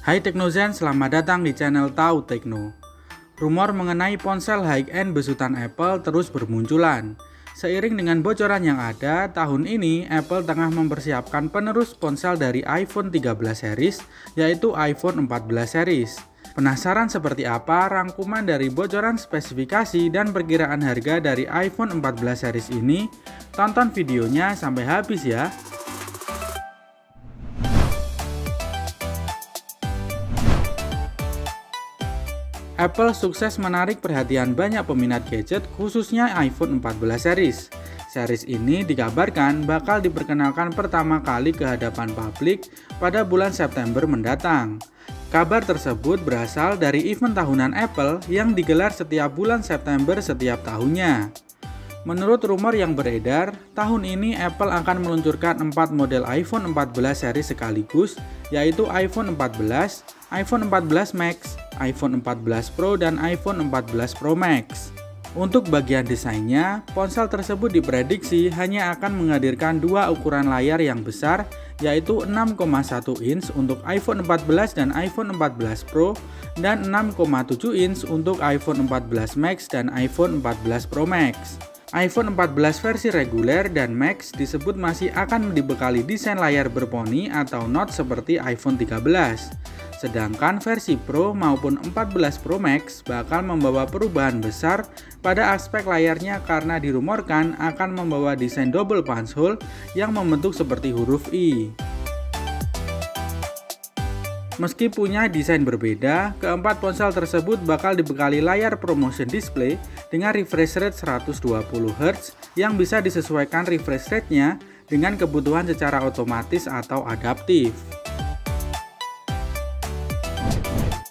Hai Teknozen, selamat datang di channel Tahu Tekno. Rumor mengenai ponsel high-end besutan Apple terus bermunculan. Seiring dengan bocoran yang ada, tahun ini Apple tengah mempersiapkan penerus ponsel dari iPhone 13 series, yaitu iPhone 14 series. Penasaran seperti apa rangkuman dari bocoran spesifikasi dan perkiraan harga dari iPhone 14 series ini? Tonton videonya sampai habis ya. Apple sukses menarik perhatian banyak peminat gadget, khususnya iPhone 14 series. Series ini dikabarkan bakal diperkenalkan pertama kali ke hadapan publik pada bulan September mendatang. Kabar tersebut berasal dari event tahunan Apple yang digelar setiap bulan September setiap tahunnya. Menurut rumor yang beredar, tahun ini Apple akan meluncurkan 4 model iPhone 14 seri sekaligus, yaitu iPhone 14, iPhone 14 Max, iPhone 14 Pro, dan iPhone 14 Pro Max. Untuk bagian desainnya, ponsel tersebut diprediksi hanya akan menghadirkan dua ukuran layar yang besar, yaitu 6,1 inch untuk iPhone 14 dan iPhone 14 Pro, dan 6,7 inch untuk iPhone 14 Max dan iPhone 14 Pro Max. iPhone 14 versi reguler dan Max disebut masih akan dibekali desain layar berponi atau not seperti iPhone 13. Sedangkan versi Pro maupun 14 Pro Max bakal membawa perubahan besar pada aspek layarnya karena dirumorkan akan membawa desain double punch hole yang membentuk seperti huruf I. Meski punya desain berbeda, keempat ponsel tersebut bakal dibekali layar ProMotion Display dengan refresh rate 120Hz yang bisa disesuaikan refresh rate-nya dengan kebutuhan secara otomatis atau adaptif.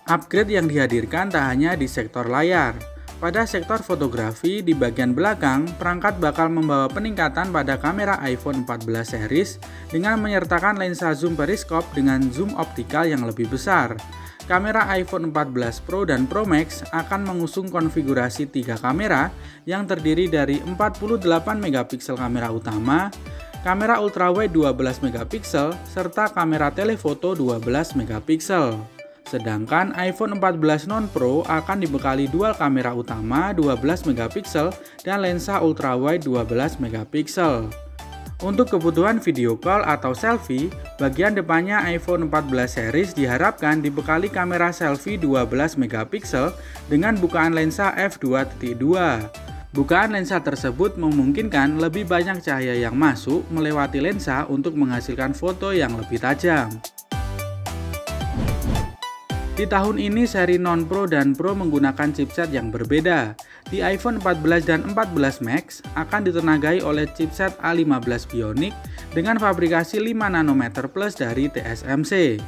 Upgrade yang dihadirkan tak hanya di sektor layar. Pada sektor fotografi, di bagian belakang, perangkat bakal membawa peningkatan pada kamera iPhone 14 series dengan menyertakan lensa zoom periskop dengan zoom optikal yang lebih besar. Kamera iPhone 14 Pro dan Pro Max akan mengusung konfigurasi 3 kamera yang terdiri dari 48 megapiksel kamera utama, kamera ultrawide 12 megapiksel, serta kamera telefoto 12 megapiksel. Sedangkan iPhone 14 non-Pro akan dibekali dual kamera utama 12 megapiksel dan lensa ultrawide 12 megapiksel. Untuk kebutuhan video call atau selfie, bagian depannya iPhone 14 series diharapkan dibekali kamera selfie 12 megapiksel dengan bukaan lensa f2.2. Bukaan lensa tersebut memungkinkan lebih banyak cahaya yang masuk melewati lensa untuk menghasilkan foto yang lebih tajam. Di tahun ini seri non-Pro dan Pro menggunakan chipset yang berbeda. Di iPhone 14 dan 14 Max akan ditenagai oleh chipset A15 Bionic dengan fabrikasi 5 nanometer plus dari TSMC.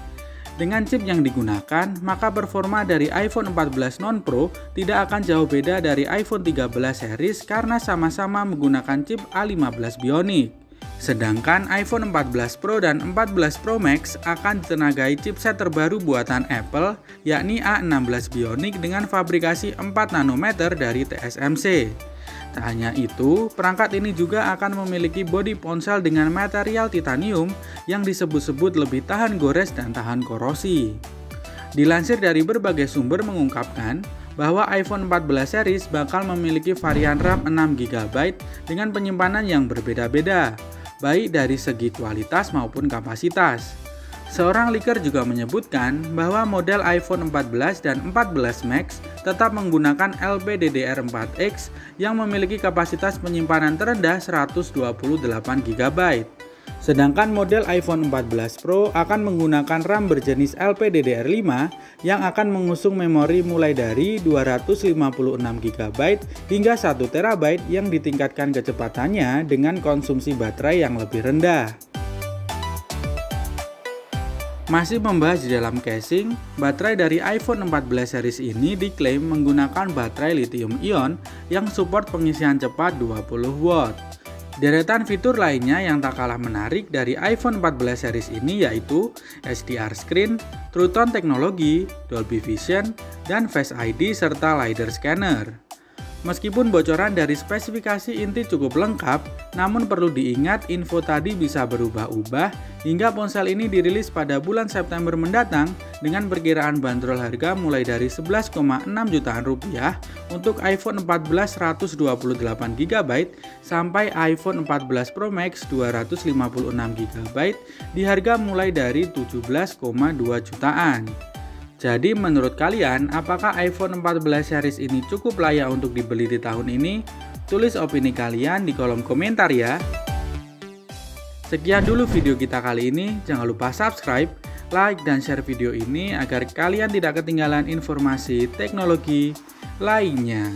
Dengan chip yang digunakan, maka performa dari iPhone 14 non-Pro tidak akan jauh beda dari iPhone 13 series karena sama-sama menggunakan chip A15 Bionic. Sedangkan iPhone 14 Pro dan 14 Pro Max akan ditenagai chipset terbaru buatan Apple, yakni A16 Bionic dengan fabrikasi 4 nanometer dari TSMC. Tak hanya itu, perangkat ini juga akan memiliki bodi ponsel dengan material titanium yang disebut-sebut lebih tahan gores dan tahan korosi. Dilansir dari berbagai sumber mengungkapkan bahwa iPhone 14 series bakal memiliki varian RAM 6GB dengan penyimpanan yang berbeda-beda, baik dari segi kualitas maupun kapasitas. Seorang leaker juga menyebutkan bahwa model iPhone 14 dan 14 Max tetap menggunakan LPDDR4X yang memiliki kapasitas penyimpanan terendah 128GB. Sedangkan model iPhone 14 Pro akan menggunakan RAM berjenis LPDDR5 yang akan mengusung memori mulai dari 256GB hingga 1TB yang ditingkatkan kecepatannya dengan konsumsi baterai yang lebih rendah. Masih membahas di dalam casing, baterai dari iPhone 14 series ini diklaim menggunakan baterai lithium-ion yang support pengisian cepat 20W. Deretan fitur lainnya yang tak kalah menarik dari iPhone 14 series ini yaitu HDR screen, True Tone teknologi, Dolby Vision, dan Face ID serta LiDAR scanner. Meskipun bocoran dari spesifikasi inti cukup lengkap, namun perlu diingat info tadi bisa berubah-ubah hingga ponsel ini dirilis pada bulan September mendatang dengan perkiraan bandrol harga mulai dari 11,6 jutaan rupiah untuk iPhone 14 128GB sampai iPhone 14 Pro Max 256GB di harga mulai dari 17,2 jutaan. Jadi menurut kalian, apakah iPhone 14 series ini cukup layak untuk dibeli di tahun ini? Tulis opini kalian di kolom komentar ya. Sekian dulu video kita kali ini, jangan lupa subscribe, like, dan share video ini agar kalian tidak ketinggalan informasi teknologi lainnya.